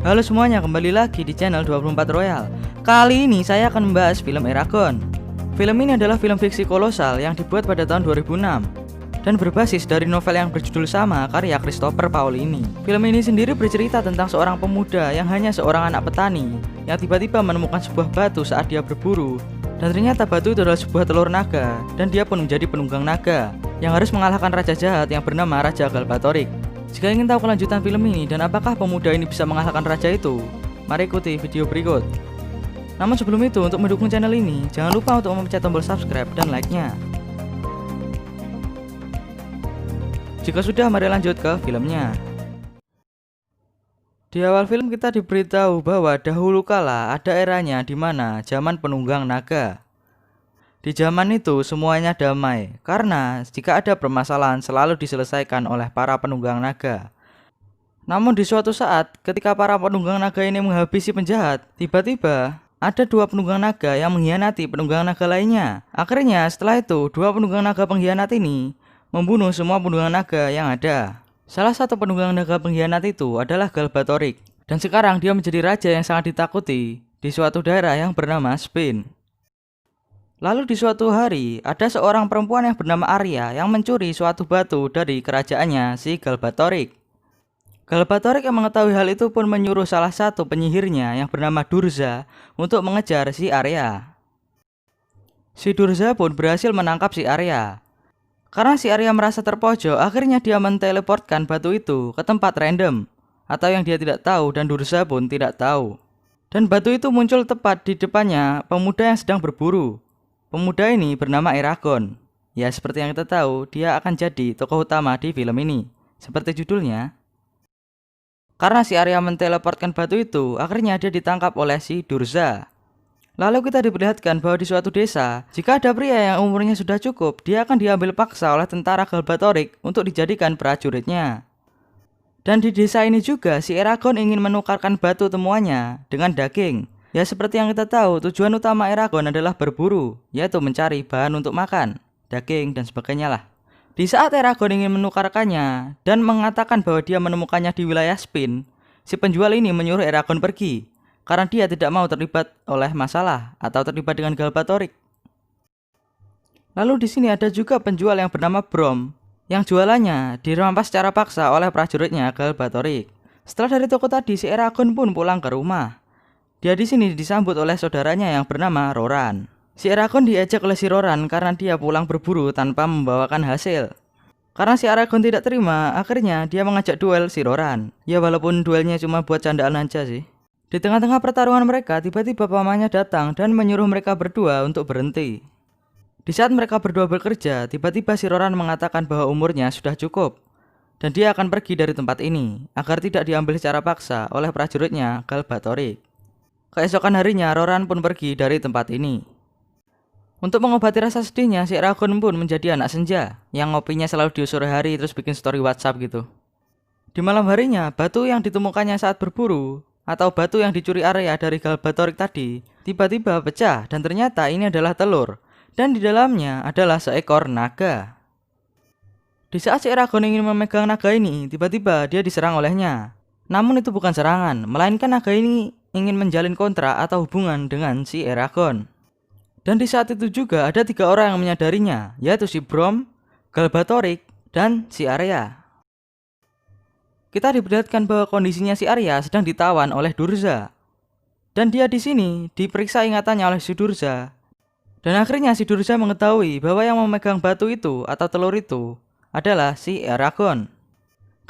Halo semuanya, kembali lagi di channel 24 Royal. Kali ini saya akan membahas film Eragon. Film ini adalah film fiksi kolosal yang dibuat pada tahun 2006 dan berbasis dari novel yang berjudul sama karya Christopher Paolini. Film ini sendiri bercerita tentang seorang pemuda yang hanya seorang anak petani yang tiba-tiba menemukan sebuah batu saat dia berburu, dan ternyata batu itu adalah sebuah telur naga, dan dia pun menjadi penunggang naga yang harus mengalahkan raja jahat yang bernama Raja Galbatorix. Jika ingin tahu kelanjutan film ini dan apakah pemuda ini bisa mengalahkan raja itu, mari ikuti video berikut. Namun sebelum itu, untuk mendukung channel ini, jangan lupa untuk memencet tombol subscribe dan like-nya. Jika sudah, mari lanjut ke filmnya. Di awal film kita diberitahu bahwa dahulu kala ada eranya di mana zaman penunggang naga. Di zaman itu semuanya damai, karena jika ada permasalahan selalu diselesaikan oleh para penunggang naga. Namun di suatu saat, ketika para penunggang naga ini menghabisi penjahat, tiba-tiba ada dua penunggang naga yang mengkhianati penunggang naga lainnya. Akhirnya setelah itu, dua penunggang naga pengkhianat ini membunuh semua penunggang naga yang ada. Salah satu penunggang naga pengkhianat itu adalah Galbatorix, dan sekarang dia menjadi raja yang sangat ditakuti di suatu daerah yang bernama Spain. Lalu di suatu hari, ada seorang perempuan yang bernama Arya yang mencuri suatu batu dari kerajaannya si Galbatorix. Galbatorix yang mengetahui hal itu pun menyuruh salah satu penyihirnya yang bernama Durza untuk mengejar si Arya. Si Durza pun berhasil menangkap si Arya. Karena si Arya merasa terpojok, akhirnya dia menteleportkan batu itu ke tempat random atau yang dia tidak tahu, dan Durza pun tidak tahu. Dan batu itu muncul tepat di depannya pemuda yang sedang berburu. Pemuda ini bernama Eragon. Ya, seperti yang kita tahu, dia akan jadi tokoh utama di film ini, seperti judulnya. Karena si Arya menteleportkan batu itu, akhirnya dia ditangkap oleh si Durza. Lalu kita diperlihatkan bahwa di suatu desa, jika ada pria yang umurnya sudah cukup, dia akan diambil paksa oleh tentara Galbatorix untuk dijadikan prajuritnya. Dan di desa ini juga, si Eragon ingin menukarkan batu temuannya dengan daging. Ya, seperti yang kita tahu, tujuan utama Eragon adalah berburu, yaitu mencari bahan untuk makan, daging, dan sebagainya lah. Di saat Eragon ingin menukarkannya dan mengatakan bahwa dia menemukannya di wilayah Spain, si penjual ini menyuruh Eragon pergi, karena dia tidak mau terlibat oleh masalah atau terlibat dengan Galbatorix. Lalu di sini ada juga penjual yang bernama Brom, yang jualannya dirampas secara paksa oleh prajuritnya Galbatorix. Setelah dari toko tadi, si Eragon pun pulang ke rumah. Dia di sini disambut oleh saudaranya yang bernama Roran. Si Eragon diajak oleh si Roran karena dia pulang berburu tanpa membawakan hasil. Karena si Eragon tidak terima, akhirnya dia mengajak duel si Roran. Ya, walaupun duelnya cuma buat candaan aja sih. Di tengah-tengah pertarungan mereka, tiba-tiba pamannya datang dan menyuruh mereka berdua untuk berhenti. Di saat mereka berdua bekerja, tiba-tiba si Roran mengatakan bahwa umurnya sudah cukup, dan dia akan pergi dari tempat ini agar tidak diambil secara paksa oleh prajuritnya Galbatorix. Keesokan harinya, Roran pun pergi dari tempat ini. Untuk mengobati rasa sedihnya, si Eragon pun menjadi anak senja yang ngopinya selalu di sore hari terus bikin story WhatsApp gitu. Di malam harinya, batu yang ditemukannya saat berburu atau batu yang dicuri Arya dari Galbatorix tadi tiba-tiba pecah, dan ternyata ini adalah telur, dan di dalamnya adalah seekor naga. Di saat si Eragon ingin memegang naga ini, tiba-tiba dia diserang olehnya. Namun itu bukan serangan, melainkan naga ini ingin menjalin kontrak atau hubungan dengan si Eragon. Dan di saat itu juga ada 3 orang yang menyadarinya, yaitu si Brom, Galbatorix, dan si Arya. Kita diperlihatkan bahwa kondisinya si Arya sedang ditawan oleh Durza. Dan dia di sini diperiksa ingatannya oleh si Durza. Dan akhirnya si Durza mengetahui bahwa yang memegang batu itu atau telur itu adalah si Eragon.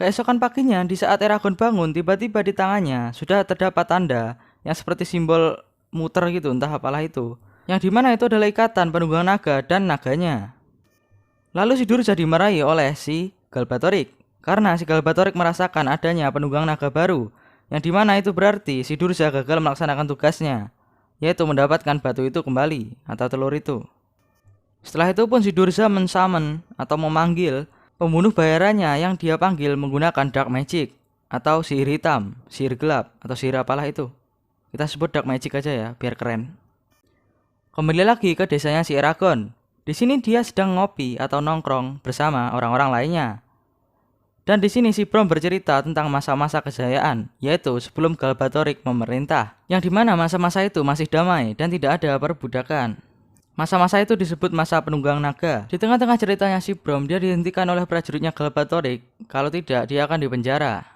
Keesokan paginya, di saat Eragon bangun, tiba-tiba di tangannya sudah terdapat tanda yang seperti simbol muter gitu, entah apalah itu, yang dimana itu adalah ikatan penunggang naga dan naganya. Lalu si Durza dimarahi oleh si Galbatorix, karena si Galbatorix merasakan adanya penunggang naga baru, yang dimana itu berarti si Durza gagal melaksanakan tugasnya, yaitu mendapatkan batu itu kembali atau telur itu. Setelah itu pun si Durza mensummon atau memanggil pembunuh bayarannya yang dia panggil menggunakan dark magic atau sihir hitam, sihir gelap, atau sihir apalah itu. Kita sebut dark magic aja ya, biar keren. Kembali lagi ke desanya si Eragon. Di sini dia sedang ngopi atau nongkrong bersama orang-orang lainnya. Dan di sini si Brom bercerita tentang masa-masa kejayaan, yaitu sebelum Galbatorix memerintah, yang dimana masa-masa itu masih damai dan tidak ada perbudakan. Masa-masa itu disebut masa penunggang naga. Di tengah-tengah ceritanya si Brom, dia dihentikan oleh prajuritnya Galbatorix, kalau tidak dia akan dipenjara.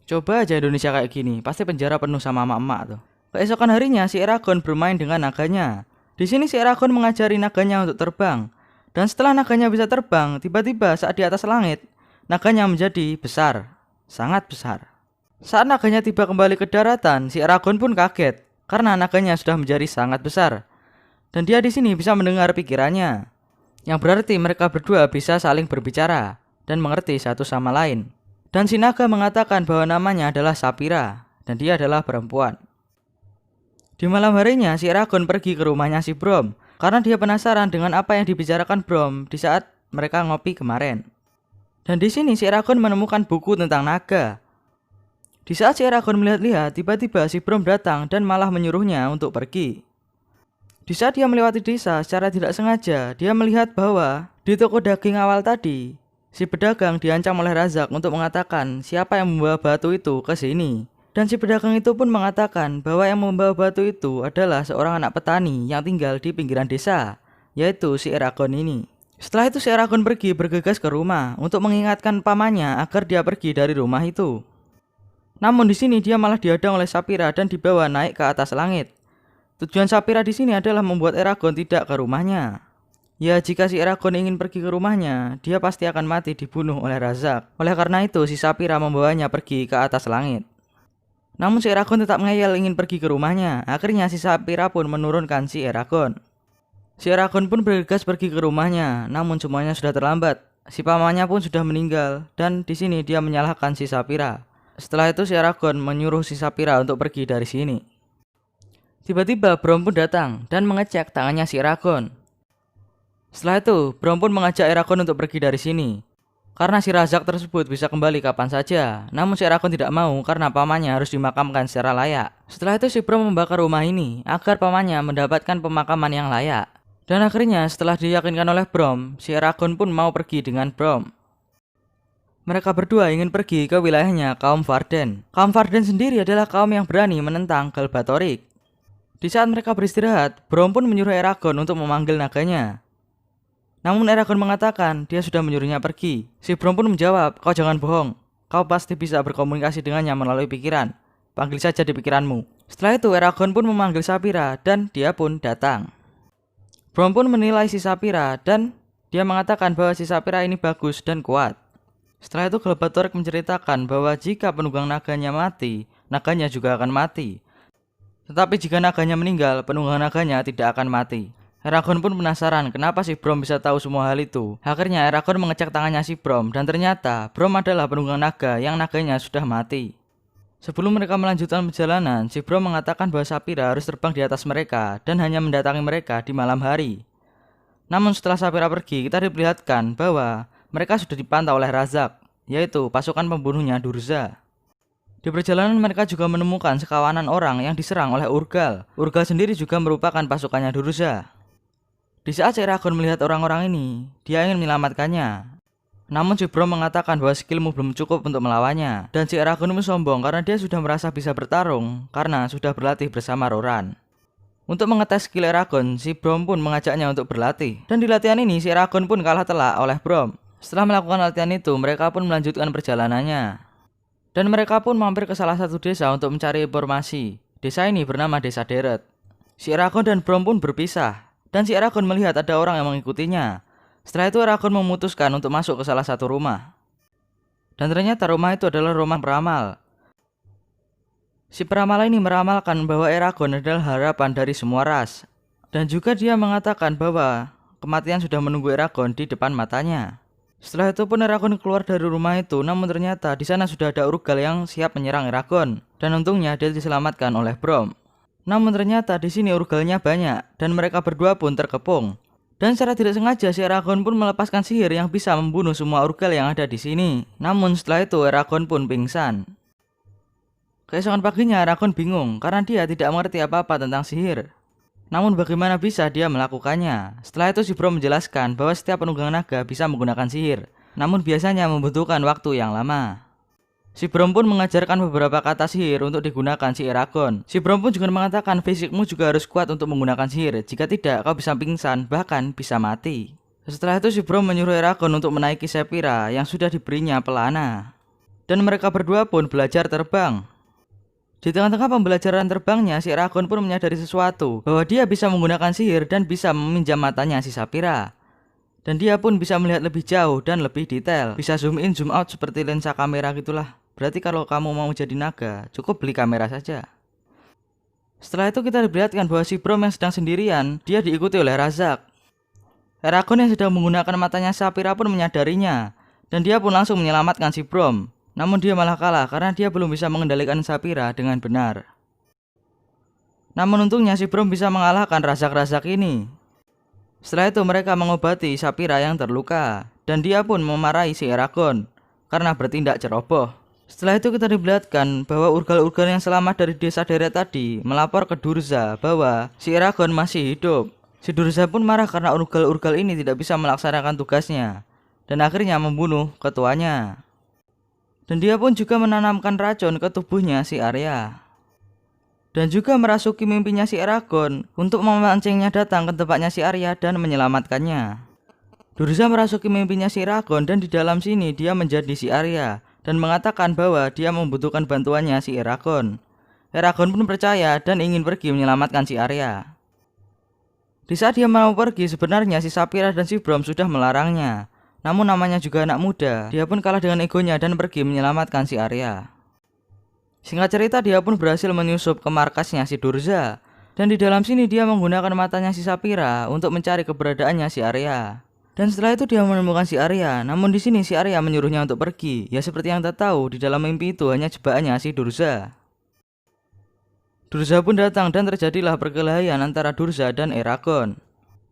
Coba aja Indonesia kayak gini, pasti penjara penuh sama emak-emak tuh. Keesokan harinya si Eragon bermain dengan naganya. Di sini si Eragon mengajari naganya untuk terbang. Dan setelah naganya bisa terbang, tiba-tiba saat di atas langit, naganya menjadi besar, sangat besar. Saat naganya tiba kembali ke daratan, si Eragon pun kaget karena naganya sudah menjadi sangat besar. Dan dia di sini bisa mendengar pikirannya, yang berarti mereka berdua bisa saling berbicara dan mengerti satu sama lain. Dan si naga mengatakan bahwa namanya adalah Sapphira dan dia adalah perempuan. Di malam harinya, si Eragon pergi ke rumahnya si Brom karena dia penasaran dengan apa yang dibicarakan Brom di saat mereka ngopi kemarin. Dan di sini si Eragon menemukan buku tentang naga. Di saat si Eragon melihat-lihat, tiba-tiba si Brom datang dan malah menyuruhnya untuk pergi. Di saat dia melewati desa, secara tidak sengaja dia melihat bahwa di toko daging awal tadi, si pedagang diancam oleh Razak untuk mengatakan siapa yang membawa batu itu ke sini. Dan si pedagang itu pun mengatakan bahwa yang membawa batu itu adalah seorang anak petani yang tinggal di pinggiran desa, yaitu si Eragon ini. Setelah itu si Eragon pergi bergegas ke rumah untuk mengingatkan pamannya agar dia pergi dari rumah itu. Namun di sini dia malah dihadang oleh Sapphira dan dibawa naik ke atas langit. Tujuan Sapphira di sini adalah membuat Eragon tidak ke rumahnya. Ya, jika si Eragon ingin pergi ke rumahnya, dia pasti akan mati dibunuh oleh Razak. Oleh karena itu si Sapphira membawanya pergi ke atas langit. Namun si Eragon tetap ngeyel ingin pergi ke rumahnya. Akhirnya si Sapphira pun menurunkan si Eragon. Si Eragon pun bergegas pergi ke rumahnya, namun semuanya sudah terlambat. Si pamannya pun sudah meninggal, dan di sini dia menyalahkan si Sapphira. Setelah itu si Eragon menyuruh si Sapphira untuk pergi dari sini. Tiba-tiba Brom pun datang dan mengecek tangannya si Eragon. Setelah itu Brom pun mengajak Eragon untuk pergi dari sini, karena si Razak tersebut bisa kembali kapan saja. Namun si Eragon tidak mau karena pamannya harus dimakamkan secara layak. Setelah itu si Brom membakar rumah ini agar pamannya mendapatkan pemakaman yang layak. Dan akhirnya setelah diyakinkan oleh Brom, si Eragon pun mau pergi dengan Brom. Mereka berdua ingin pergi ke wilayahnya kaum Varden. Kaum Varden sendiri adalah kaum yang berani menentang Galbatorix. Di saat mereka beristirahat, Brom pun menyuruh Eragon untuk memanggil naganya. Namun Eragon mengatakan dia sudah menyuruhnya pergi. Si Brom pun menjawab, "Kau jangan bohong. Kau pasti bisa berkomunikasi dengannya melalui pikiran. Panggil saja di pikiranmu." Setelah itu Eragon pun memanggil Sapphira dan dia pun datang. Brom pun menilai si Sapphira dan dia mengatakan bahwa si Sapphira ini bagus dan kuat. Setelah itu Galbatorix menceritakan bahwa jika penunggang naganya mati, naganya juga akan mati. Tetapi jika naganya meninggal, penunggang naganya tidak akan mati. Eragon pun penasaran kenapa si Brom bisa tahu semua hal itu. Akhirnya Eragon mengecek tangannya si Brom dan ternyata Brom adalah penunggang naga yang naganya sudah mati. Sebelum mereka melanjutkan perjalanan, si Brom mengatakan bahwa Sapphira harus terbang di atas mereka dan hanya mendatangi mereka di malam hari. Namun setelah Sapphira pergi, kita diperlihatkan bahwa mereka sudah dipantau oleh Razak, yaitu pasukan pembunuhnya Durza. Di perjalanan mereka juga menemukan sekawanan orang yang diserang oleh Urgal. Urgal sendiri juga merupakan pasukannya Durza. Di saat Eragon melihat orang-orang ini, dia ingin menyelamatkannya. Namun si Brom mengatakan bahwa skillmu belum cukup untuk melawannya. Dan si Eragon pun sombong karena dia sudah merasa bisa bertarung karena sudah berlatih bersama Roran. Untuk mengetes skill Eragon, si Brom pun mengajaknya untuk berlatih. Dan di latihan ini si Eragon pun kalah telak oleh Brom. Setelah melakukan latihan itu, mereka pun melanjutkan perjalanannya. Dan mereka pun mampir ke salah satu desa untuk mencari informasi. Desa ini bernama Desa Deret. Si Eragon dan Brom pun berpisah. Dan si Eragon melihat ada orang yang mengikutinya. Setelah itu Eragon memutuskan untuk masuk ke salah satu rumah. Dan ternyata rumah itu adalah rumah peramal. Si peramal ini meramalkan bahwa Eragon adalah harapan dari semua ras. Dan juga dia mengatakan bahwa kematian sudah menunggu Eragon di depan matanya. Setelah itu pun Eragon keluar dari rumah itu, namun ternyata di sana sudah ada Urgal yang siap menyerang Eragon. Dan untungnya dia diselamatkan oleh Brom. Namun ternyata di sini Urgalnya banyak dan mereka berdua pun terkepung. Dan secara tidak sengaja si Eragon pun melepaskan sihir yang bisa membunuh semua Urgal yang ada di sini. Namun setelah itu Eragon pun pingsan. Keesokan paginya Eragon bingung karena dia tidak mengerti apa-apa tentang sihir. Namun bagaimana bisa dia melakukannya? Setelah itu si Brom menjelaskan bahwa setiap penunggang naga bisa menggunakan sihir. namun biasanya membutuhkan waktu yang lama. Si Brom pun mengajarkan beberapa kata sihir untuk digunakan si Eragon. Si Brom pun juga mengatakan fisikmu juga harus kuat untuk menggunakan sihir. Jika tidak, kau bisa pingsan, bahkan bisa mati. Setelah itu si Brom menyuruh Eragon untuk menaiki Saphira yang sudah diberinya pelana. Dan mereka berdua pun belajar terbang. Di tengah-tengah pembelajaran terbangnya, si Eragon pun menyadari sesuatu, bahwa dia bisa menggunakan sihir dan bisa meminjam matanya si Saphira. Dan dia pun bisa melihat lebih jauh dan lebih detail. Bisa zoom in, zoom out seperti lensa kamera gitulah. Berarti kalau kamu mau jadi naga, cukup beli kamera saja. Setelah itu kita diperlihatkan bahwa si Brom yang sedang sendirian, dia diikuti oleh Razak. Eragon yang sedang menggunakan matanya Saphira pun menyadarinya, dan dia pun langsung menyelamatkan si Brom. Namun dia malah kalah karena dia belum bisa mengendalikan Saphira dengan benar. Namun untungnya si Brom bisa mengalahkan Razak-Razak ini. Setelah itu mereka mengobati Saphira yang terluka, dan dia pun memarahi si Eragon karena bertindak ceroboh. Setelah itu kita diperlihatkan bahwa urgal-urgal yang selamat dari desa deret tadi melapor ke Durza bahwa si Eragon masih hidup. Si Durza pun marah karena urgal-urgal ini tidak bisa melaksanakan tugasnya dan akhirnya membunuh ketuanya. Dan dia pun juga menanamkan racun ke tubuhnya si Arya. Dan juga merasuki mimpinya si Eragon untuk memancingnya datang ke tempatnya si Arya dan menyelamatkannya. Durza merasuki mimpinya si Eragon dan di dalam sini dia menjadi si Arya dan mengatakan bahwa dia membutuhkan bantuannya si Eragon. Eragon pun percaya dan ingin pergi menyelamatkan si Arya. Di saat dia mau pergi, sebenarnya si Saphira dan si Brom sudah melarangnya. Namun namanya juga anak muda, dia pun kalah dengan egonya dan pergi menyelamatkan si Arya. Singkat cerita, dia pun berhasil menyusup ke markasnya si Durza. Dan di dalam sini dia menggunakan matanya si Saphira untuk mencari keberadaannya si Arya. Dan setelah itu dia menemukan si Arya, namun di sini si Arya menyuruhnya untuk pergi. Ya seperti yang kita tahu, di dalam mimpi itu hanya jebakannya si Durza. Durza pun datang dan terjadilah perkelahian antara Durza dan Eragon.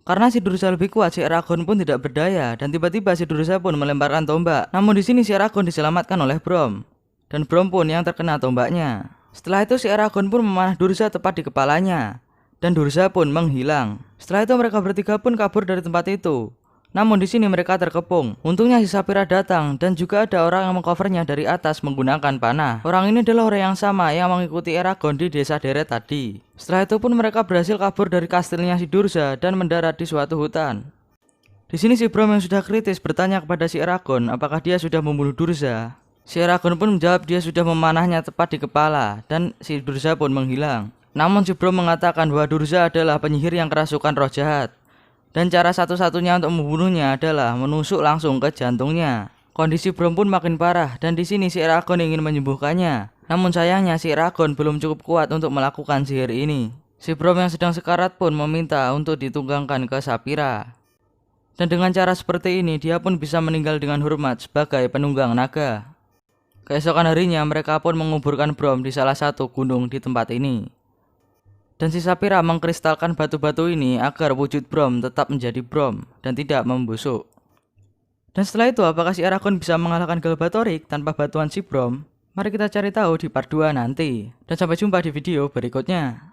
Karena si Durza lebih kuat, si Eragon pun tidak berdaya dan tiba-tiba si Durza pun melemparkan tombak. Namun di sini si Eragon diselamatkan oleh Brom. Dan Brom pun yang terkena tombaknya. Setelah itu si Eragon pun memanah Durza tepat di kepalanya. Dan Durza pun menghilang. Setelah itu mereka bertiga pun kabur dari tempat itu. Namun di sini mereka terkepung. Untungnya si Saphira datang dan juga ada orang yang mengcovernya dari atas menggunakan panah. Orang ini adalah orang yang sama yang mengikuti Eragon di desa deret tadi. Setelah itu pun mereka berhasil kabur dari kastilnya si Durza dan mendarat di suatu hutan. Di sini si Brom yang sudah kritis bertanya kepada si Eragon apakah dia sudah membunuh Durza. Si Eragon pun menjawab dia sudah memanahnya tepat di kepala dan si Durza pun menghilang. Namun si Brom mengatakan bahwa Durza adalah penyihir yang kerasukan roh jahat. Dan cara satu-satunya untuk membunuhnya adalah menusuk langsung ke jantungnya. Kondisi Brom pun makin parah dan di sini si Eragon ingin menyembuhkannya. Namun sayangnya si Eragon belum cukup kuat untuk melakukan sihir ini. Si Brom yang sedang sekarat pun meminta untuk ditunggangkan ke Saphira. Dan dengan cara seperti ini dia pun bisa meninggal dengan hormat sebagai penunggang naga. Keesokan harinya mereka pun menguburkan Brom di salah satu gunung di tempat ini. Dan si Saphira mengkristalkan batu-batu ini agar wujud Brom tetap menjadi Brom dan tidak membusuk. Dan setelah itu apakah si Eragon bisa mengalahkan Galbatorix tanpa bantuan si Brom? Mari kita cari tahu di part 2 nanti. Dan sampai jumpa di video berikutnya.